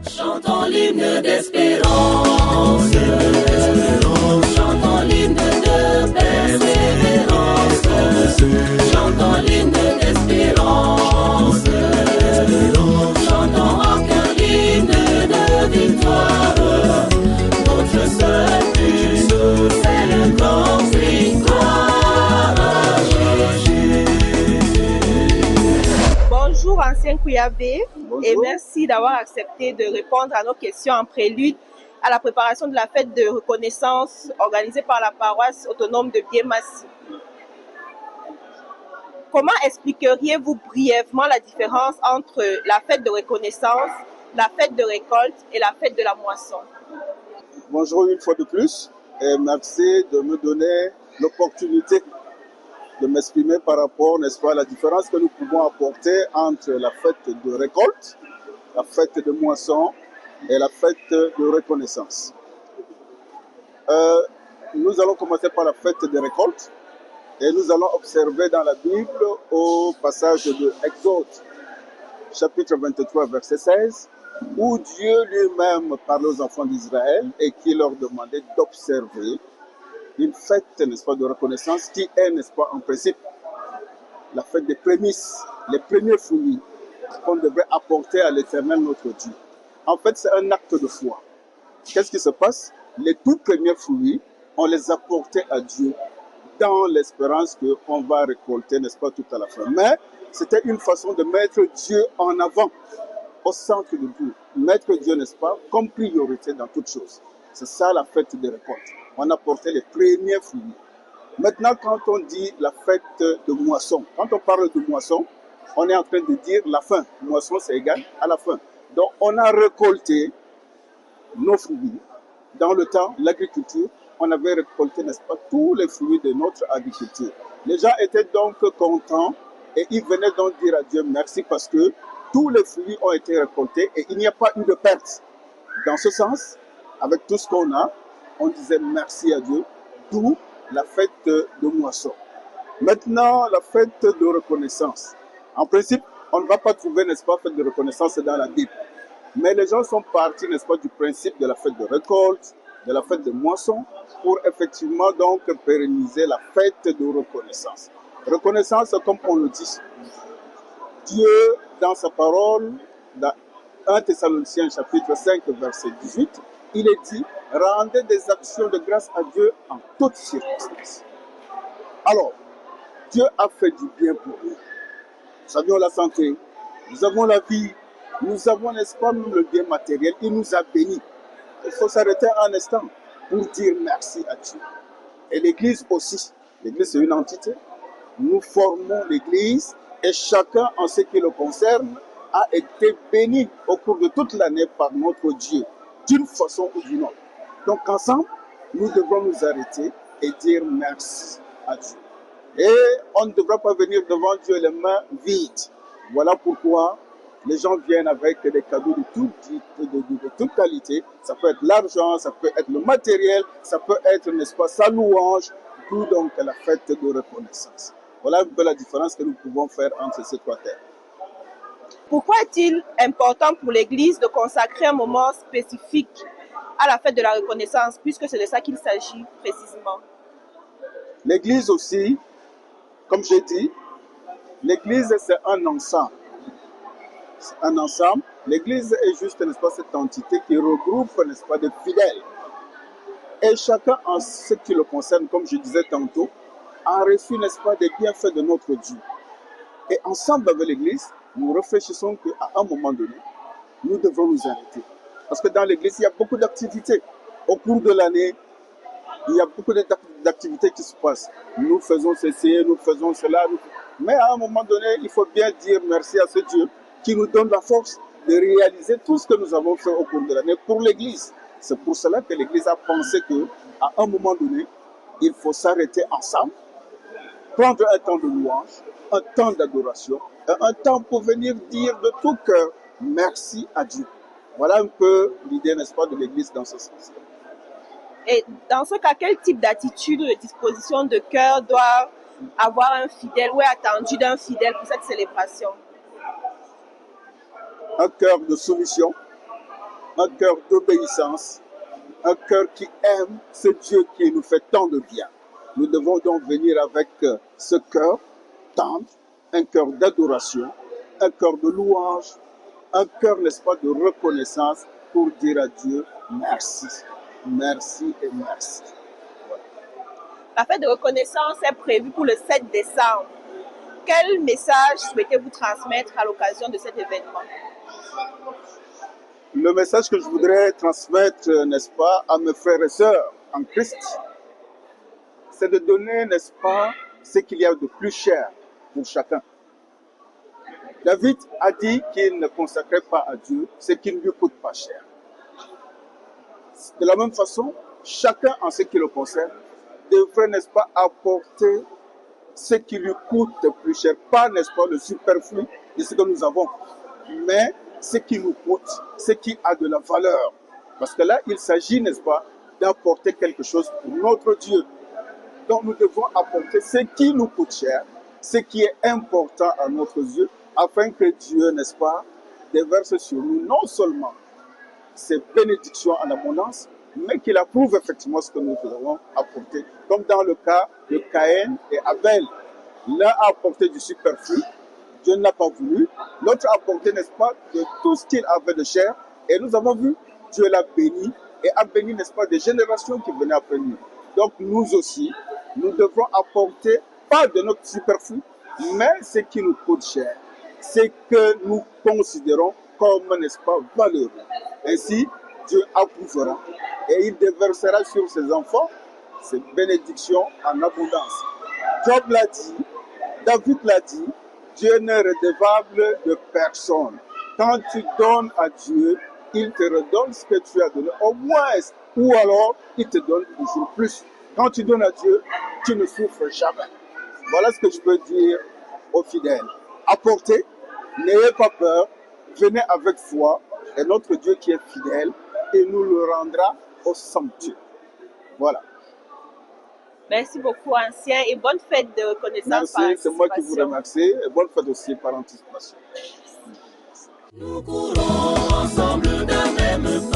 Chantons l'hymne d'espérance, chantons l'hymne de persévérance, chantons l'hymne d'espérance, chantons encore l'hymne de victoire. Notre seul but, c'est le grand victoire. Bonjour ancien Kouyavé. Bonjour. Et merci d'avoir accepté de répondre à nos questions en prélude à la préparation de la fête de reconnaissance organisée par la paroisse autonome de Biémassi. Comment expliqueriez-vous brièvement la différence entre la fête de reconnaissance, la fête de récolte et la fête de la moisson? Bonjour une fois de plus et merci de me donner l'opportunité de m'exprimer par rapport, n'est-ce pas, à la différence que nous pouvons apporter entre la fête de récolte, la fête de moisson et la fête de reconnaissance. Nous allons commencer par la fête de récolte et nous allons observer dans la Bible au passage de Exode, chapitre 23, verset 16, où Dieu lui-même parlait aux enfants d'Israël et qui leur demandait d'observer une fête, n'est-ce pas, de reconnaissance qui est, n'est-ce pas, en principe, la fête des prémices, les premiers fruits qu'on devrait apporter à l'Éternel notre Dieu. En fait, c'est un acte de foi. Qu'est-ce qui se passe? Les tout premiers fruits, on les apportait à Dieu dans l'espérance qu'on va récolter, n'est-ce pas, tout à la fin. Mais c'était une façon de mettre Dieu en avant, au centre de tout. Mettre Dieu, n'est-ce pas, comme priorité dans toutes choses. C'est ça la fête des récoltes. On apportait les premiers fruits. Maintenant, quand on dit la fête de moisson, quand on parle de moisson, on est en train de dire la fin. Moisson, c'est égal à la fin. Donc, on a récolté nos fruits. Dans le temps, l'agriculture, on avait récolté, n'est-ce pas, tous les fruits de notre agriculture. Les gens étaient donc contents et ils venaient donc dire à Dieu merci parce que tous les fruits ont été récoltés et il n'y a pas eu de perte. Dans ce sens, avec tout ce qu'on a, on disait merci à Dieu, d'où la fête de moisson. Maintenant, la fête de reconnaissance. En principe, on ne va pas trouver, n'est-ce pas, fête de reconnaissance dans la Bible. Mais les gens sont partis, n'est-ce pas, du principe de la fête de récolte, de la fête de moisson, pour effectivement donc pérenniser la fête de reconnaissance. Reconnaissance, comme on le dit, Dieu, dans sa parole, dans 1 Thessaloniciens chapitre 5, verset 18, il est dit, rendez des actions de grâce à Dieu en toutes circonstances. Alors, Dieu a fait du bien pour nous. Nous avions la santé, nous avons la vie, nous avons, n'est-ce pas, le bien matériel, il nous a bénis. Il faut s'arrêter un instant pour dire merci à Dieu. Et l'Église aussi. L'Église, c'est une entité. Nous formons l'Église et chacun, en ce qui le concerne, a été béni au cours de toute l'année par notre Dieu, d'une façon ou d'une autre. Donc ensemble, nous devons nous arrêter et dire merci à Dieu. Et on ne devra pas venir devant Dieu les mains vides. Voilà pourquoi les gens viennent avec des cadeaux de toute qualité. Ça peut être l'argent, ça peut être le matériel, ça peut être, n'est-ce pas, sa louange, d'où donc la fête de reconnaissance. Voilà un peu la différence que nous pouvons faire entre ces trois thèmes. Pourquoi est-il important pour l'Église de consacrer un moment spécifique à la fête de la reconnaissance, puisque c'est de ça qu'il s'agit précisément? L'Église aussi, comme j'ai dit, l'Église c'est un ensemble. C'est un ensemble. L'Église est juste, n'est-ce pas, cette entité qui regroupe, n'est-ce pas, des fidèles. Et chacun, en ce qui le concerne, comme je disais tantôt, a reçu, n'est-ce pas, des bienfaits de notre Dieu. Et ensemble avec l'Église, nous réfléchissons qu'à un moment donné, nous devons nous arrêter. Parce que dans l'Église, il y a beaucoup d'activités. Au cours de l'année, il y a beaucoup d'activités qui se passent. Nous faisons ceci, nous faisons cela. Mais à un moment donné, il faut bien dire merci à ce Dieu qui nous donne la force de réaliser tout ce que nous avons fait au cours de l'année pour l'Église. C'est pour cela que l'Église a pensé qu'à un moment donné, il faut s'arrêter ensemble, prendre un temps de louange, un temps d'adoration, un temps pour venir dire de tout cœur merci à Dieu. Voilà un peu l'idée, n'est-ce pas, de l'Église dans ce sens. Et dans ce cas, quel type d'attitude ou de disposition de cœur doit avoir un fidèle ou est attendu d'un fidèle pour cette célébration? Un cœur de soumission, un cœur d'obéissance, un cœur qui aime ce Dieu qui nous fait tant de bien. Nous devons donc venir avec ce cœur tendre, un cœur d'adoration, un cœur de louange, un cœur, n'est-ce pas, de reconnaissance pour dire à Dieu merci, merci et merci. La fête de reconnaissance est prévue pour le 7 décembre. Quel message souhaitez-vous transmettre à l'occasion de cet événement? Le message que je voudrais transmettre, n'est-ce pas, à mes frères et sœurs en Christ, c'est de donner, n'est-ce pas, ce qu'il y a de plus cher pour chacun. David a dit qu'il ne consacrait pas à Dieu ce qui ne lui coûte pas cher. De la même façon, chacun en ce qui le concerne devrait, n'est-ce pas, apporter ce qui lui coûte plus cher, pas, n'est-ce pas, le superflu de ce que nous avons, mais ce qui nous coûte, ce qui a de la valeur. Parce que là, il s'agit, n'est-ce pas, d'apporter quelque chose pour notre Dieu. Donc nous devons apporter ce qui nous coûte cher, ce qui est important à notre Dieu, afin que Dieu, n'est-ce pas, déverse sur nous non seulement ses bénédictions en abondance, mais qu'il approuve effectivement ce que nous devons apporter. Comme dans le cas de Caïn et Abel. L'un a apporté du superflu, Dieu n'a pas voulu. L'autre a apporté, n'est-ce pas, de tout ce qu'il avait de cher. Et nous avons vu, Dieu l'a béni et a béni, n'est-ce pas, des générations qui venaient après lui. Donc nous aussi, nous devrons apporter, pas de notre superflu, mais ce qui nous coûte cher. Ce que nous considérons comme, n'est-ce pas, valeureux. Ainsi, Dieu approuvera et il déversera sur ses enfants ses bénédictions en abondance. Job l'a dit, David l'a dit, Dieu n'est redevable de personne. Quand tu donnes à Dieu, il te redonne ce que tu as donné au moins, ou alors il te donne toujours plus. Quand tu donnes à Dieu, tu ne souffres jamais. Voilà ce que je peux dire aux fidèles. Apportez, n'ayez pas peur, venez avec foi, et notre Dieu qui est fidèle, il nous le rendra au centuple. Voilà. Merci beaucoup, ancien, et bonne fête de reconnaissance par Merci, c'est moi qui vous anticipation. remercie, et bonne fête aussi par anticipation. Nous courons ensemble d'un même pas.